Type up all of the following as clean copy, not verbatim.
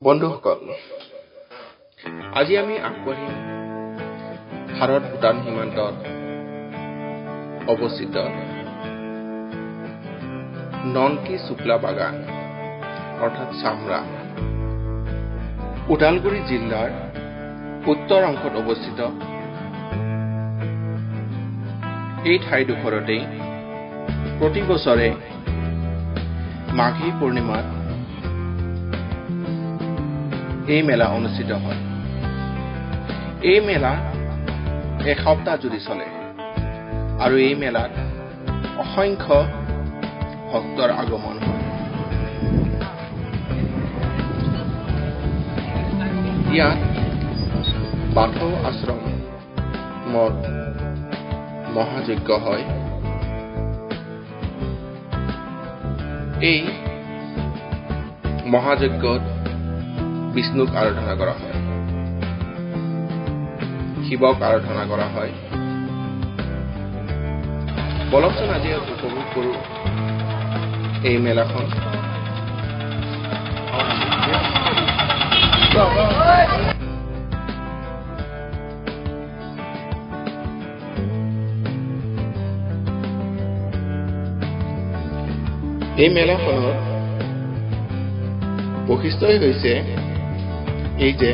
বন্ধুসকল, আজি আমি আগবাঢ়িম ভাৰত-ভূটান সীমান্তত অৱস্থিত ননকি শুক্লা বাগান অৰ্থাৎ চামৰা ওদালগুৰি জিলাৰ উত্তৰ অংশত অৱস্থিত এই ঠাইডোখৰতেই প্ৰতি বছৰে মাঘী পূৰ্ণিমাত এই মেলা অনুষ্ঠিত হয়। এই মেলা এসপ্তাহ জুৰি চলে আৰু এই মেলাত অসংখ্য ভক্তৰ আগমন হয়। ইয়াত বাথৌ আশ্ৰমত মহাযজ্ঞ হয়। এই মহাযজ্ঞত বিষ্ণুক আৰাধনা কৰা হয়, শিৱক আৰাধনা কৰা হয়। বলকচোন আজি উপভোগ কৰো এই মেলাখন। এই মেলাখনৰ বৈশিষ্ট্যই হৈছে এই যে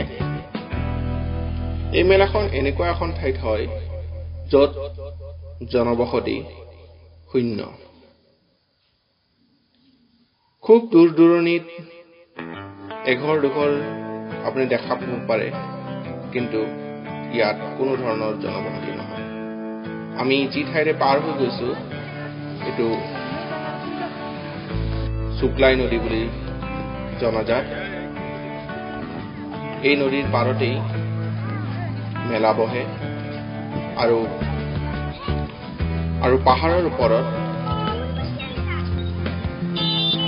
এই মেলাখন এনেকুৱা এখন ঠাইত হয় য'ত জনবসতি শূন্য। খুব দূৰ দূৰণিত এঘৰ দুঘৰ আপুনি দেখা পাব পাৰে, কিন্তু ইয়াত কোনো ধৰণৰ জনবসতি নহয়। আমি যি ঠাইৰে পাৰ হৈ গৈছো এইটো শুক্লাই নদী বুলি জনাজাত। এই নদীৰ পাৰতেই মেলা বহে আৰু পাহাৰৰ ওপৰত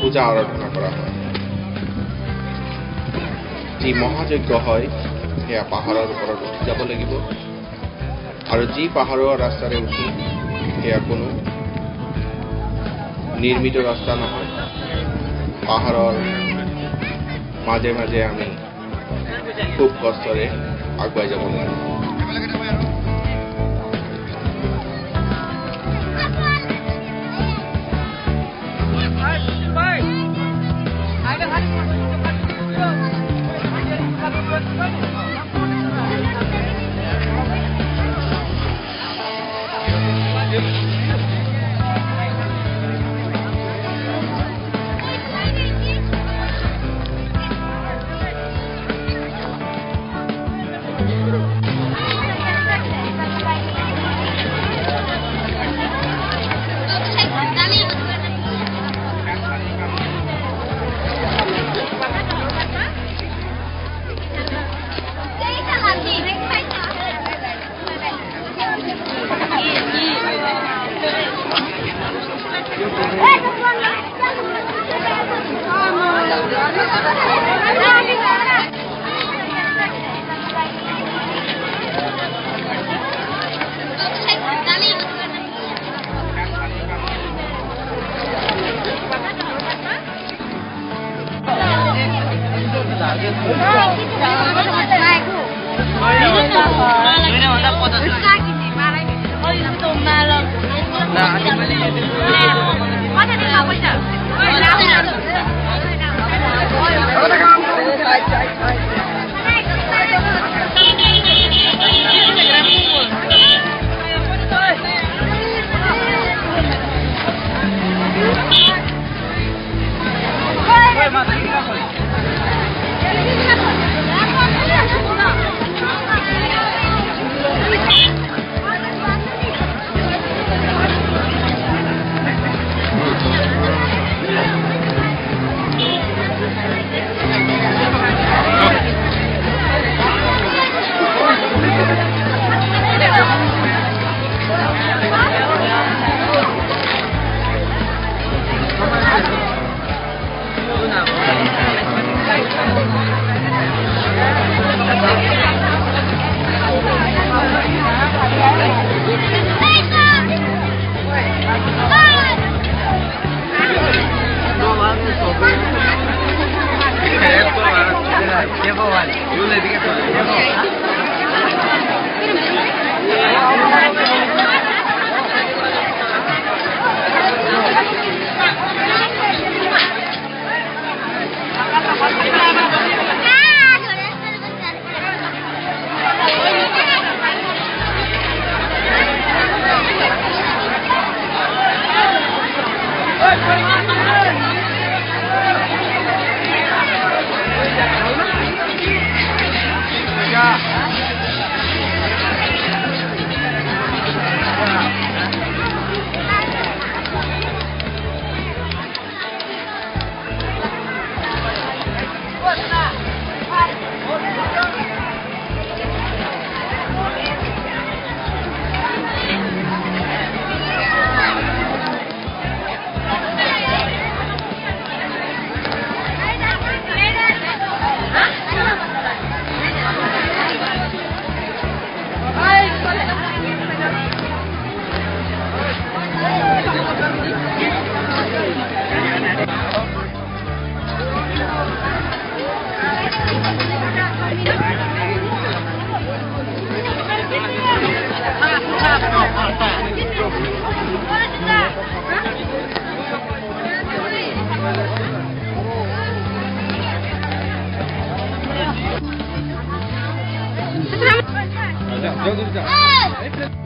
পূজা আৰাধনা কৰা হয়। যি মহাযজ্ঞ হয় সেয়া পাহাৰৰ ওপৰত উঠি যাব লাগিব, আৰু যি পাহাৰৰ ৰাস্তাৰে উঠি সেয়া কোনো নিৰ্মিত ৰাস্তা নহয়। পাহাৰৰ মাজে মাজে আমি খুব কষ্টৰে আগুৱাই যাব লাগিব।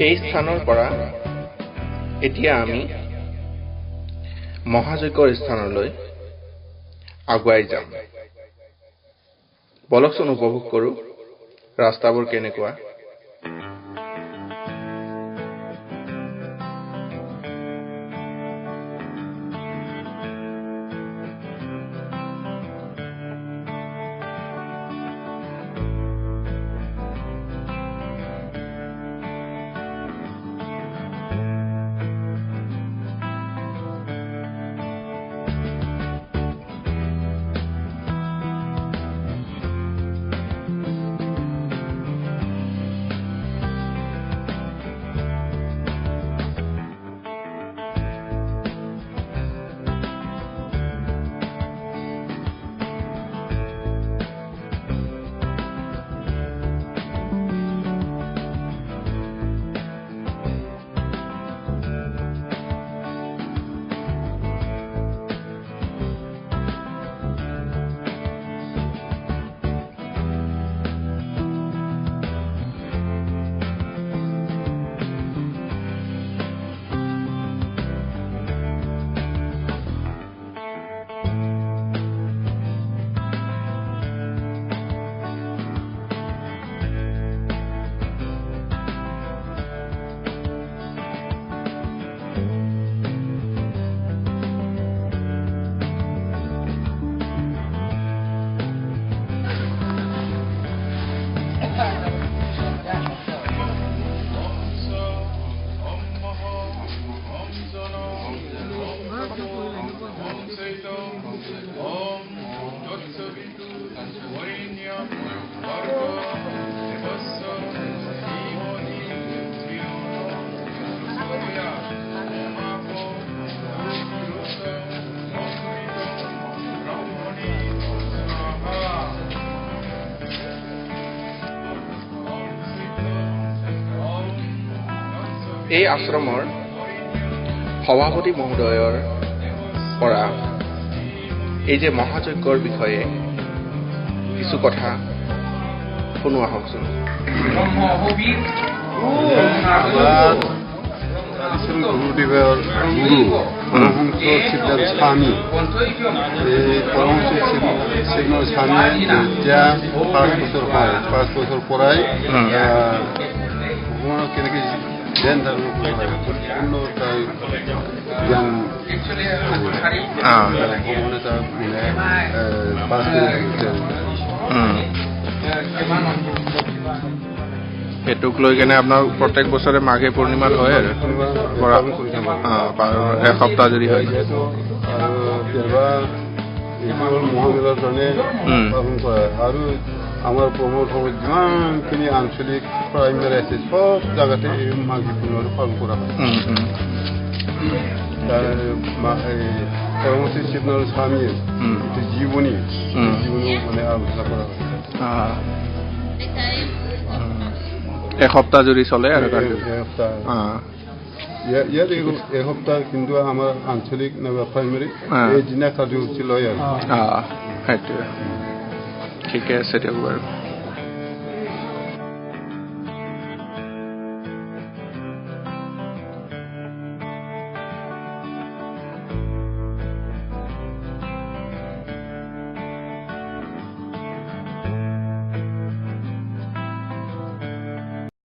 এই স্থানৰ পৰা এতিয়া আমি মহাযজ্ঞৰ স্থানলৈ আগুৱাই যাম। বলকচোন উপভোগ কৰো ৰাস্তাবোৰ কেনেকুৱা। এই আশ্ৰমৰ সভাপতি মহোদয়ৰ পৰা এই যে মহাযজ্ঞৰ বিষয়ে কিছু কথা শুনো আহকচোন। গুৰুদেৱৰ গুৰু পৰমহংস শিৱদাস স্বামী এই পৰমহংস শিৱদাস স্বামীয়ে যেতিয়া 5 বছৰ হয় 5 বছৰ পৰাই ভগৱানক কেনেকৈ ধ্যান ধাৰণ কৰিব লাগে সম্পূৰ্ণ জ্ঞান ভগৱানে তাক সেইটোক লৈ কেনে আপোনাৰ প্ৰত্যেক বছৰে মাঘে পূৰ্ণিমাত হয় আৰু এসপ্তাহ জুৰি হয় মহামেলাৰ কাৰণে পালন কৰা আৰু আমাৰ প্ৰমোদৰ যিমানখিনি আঞ্চলিক প্ৰাইমেৰী আছে সব জাগাতে এই মাঘী পূৰ্ণিমাটো পালন কৰা হয়। পৰমশ্ৰী চিদনাথ স্বামীয়ে জীৱনী মানে আলোচনা কৰা হয় এসপ্তাহ জুৰি চলে আৰু ইয়াত এসপ্তাহ কিন্তু আমাৰ আঞ্চলিক নাইবা প্ৰাইমেৰী এইদিনা কাৰ্যসূচী লয় আৰু সেইটোৱে ঠিকে আছে দিয়ক বাৰু